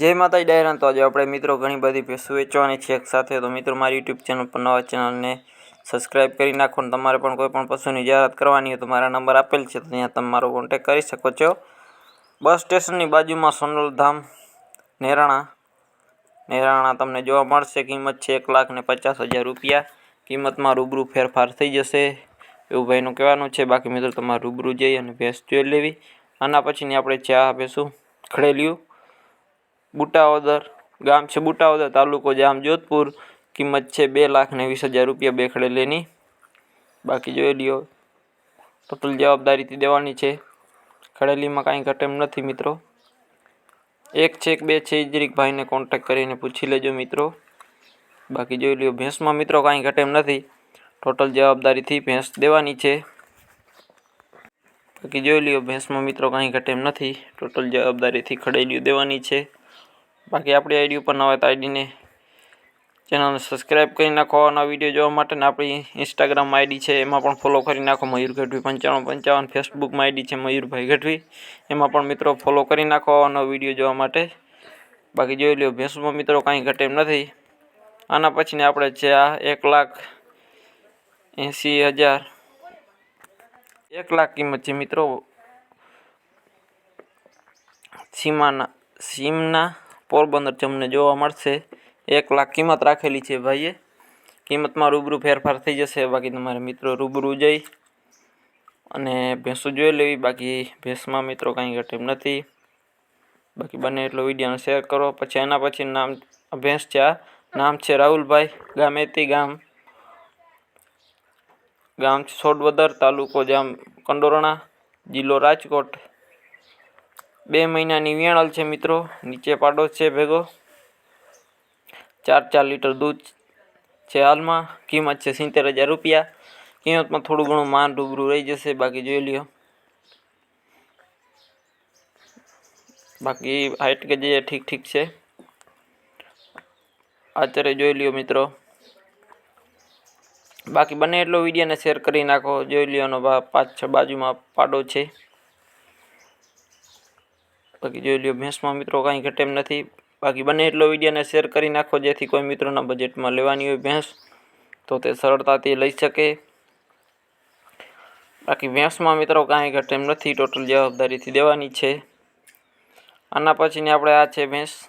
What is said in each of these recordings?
जय माता डायरा। तो आज अपने मित्रों घनी बधी भैंसों वेचवानी छे एक साथे। तो मित्रों मारी यूट्यूब चैनल पर नवा चैनल ने सब्सक्राइब करी नाखो। तमारे पण कोईपण पशुनी जाहेरात करवानी हो तो मारा नंबर आपेल छे, तो त्यां तमे मारो कॉन्टेक्ट करी शको छो। बस स्टेशननी बाजुमां सोनल धाम नेराणा तमने जोवा मळशे। किंमत छे 1,50,000 रुपया। किंमतमां रूबरू फेरफार थई जशे एवुं भाईनुं कहेवानुं छे। बाकी मित्रों तमारे रूबरू जई अने भैंस जोई लेवी। आना पछीनी आपणे चा भैंसुं खड़ेलियुं बूटावदर गाम छे बूटावदर तालुको जाम जोधपुर। किंमत छे 2,20,000 रुपया बे खड़ेलीनी। बाकी जोई लियो टोटल जवाबदारी देवानी छे। खड़ेलीमां कांई घटे एम नथी मित्रों। एक छे के बे छे जरीक भाई ने कॉन्टेक्ट करीने पूछी लेजो मित्रों। बाकी जोई लियो भैंसमां मित्रों कांई घटे एम नथी। टोटल जवाबदारी थी भैंस देवानी छे। बाकी जोई लियो भैंसमां मित्रों कांई घटे एम नथी। टोटल जवाबदारी थी खड़ेलियुं देवानी छे। बाकी आपणी आईडी पर नवा तो आईडी ने चेनल ने सब्सक्राइब करी नाखो नवा विडियो जोवा माटे। ने आपणी इंस्टाग्राम आईडी छे एमां पण फॉलो करी नाखो मयूर गढ़वी 9555। फेसबुक में आईडी छे मयूरभाई गढ़वी एमां पण मित्रों फॉलो करी नाखो नवा विडियो जोवा माटे। बाकी जोई लो भैंसमां मित्रों कांई घटे एम नथी। आना पछीने आपणे छे 1,80,000 1 लाख किंमत छे मित्रों। सीमना पोरबंदर तमने जोवा मळशे। 1 लाख किंमत राखेली छे भाईए। किंमत में रूबरू फेरफार थई जशे। बाकी तमारे मित्रों रूबरू जई अने भैंसों जोई लेवी। बाकी भैंसमां मित्रों कांई घटे एम नथी। बाकी बने एटलो विडियो ने शेर करो। पछी एना पछी नाम भैंस छे नाम छे राहुल भाई गाम एती गाम सोडवदर तालुको जाम कंडोरणा जिल्लो राजकोट। 2 महीनानी वेणल छे मित्रों। नीचे पाडो छे भेगो 4 लीटर दूध छे हाल में। किंमत छे 70,000 रुपया। किंमत में थोड़ू घणुं मान रूबरू रही जशे। बाकी जोई लियो। बाकी हाइट के जे ठीक ठीक छे। आचरे जोई लियो मित्रों। बाकी बने एटलो विडियो ने शेर करी नाखो। जोई लियो नो पाछ बाजुमां पाडो छे। बाकी जोई लियो भैंसमां मित्रों कांई घटे एम नथी। बाकी बने एटलो विडियो ने शेर करी नाखो जेथी कोई मित्रोना बजेट में लेवानी होय भैंस तो ते सरळताथी लई शके। बाकी भैंसमां मित्रों कांई घटे एम नथी। टोटल जवाबदारी थी देवानी छे। आना पछीनी आपणे आ छे भैंस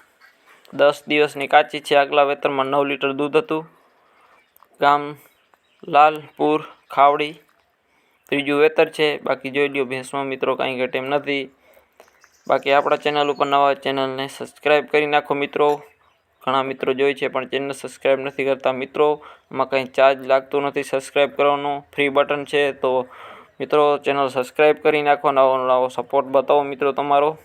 10 दिवसनी काची छे। आगला वेतरमां 9 लीटर दूध हतुं। गाम लालपुर खावड़ी त्रीजું वेतर छे। बाकी जोई लियो भैंसमां मित्रों कांई घटे एम नथी। बाकी आपणा चेनल पर नवा चेनल ने सब्सक्राइब करी नाखो मित्रों। घणा मित्रों जोई छे पण चेनल सब्सक्राइब नहीं करता मित्रों। आमां कंई चार्ज लागतो नहीं सब्सक्राइब करवानो फ्री बटन छे। तो मित्रों चेनल सब्सक्राइब करी नाखो। नवो नवो सपोर्ट बतावो मित्रों तमारो।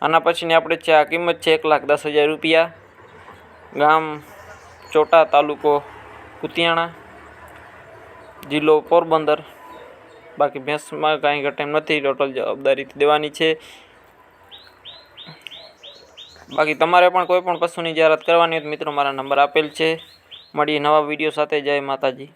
आना पछीनी आपणे छे किंमत छे 1,10,000 रुपया। गाम चोटा तालुको कुतियाणा जिल्लो पोरबंदर। बाकी भैंस में कहीं घटे एम नथी। टोटल जवाबदारी देवानी छे। बाकी तमारे पण कोईपण पशुनी जाहेरात करवानी होय तो मित्रों मारा नंबर आपेल छे। मळीए नवा विडियो साथे। जय माताजी।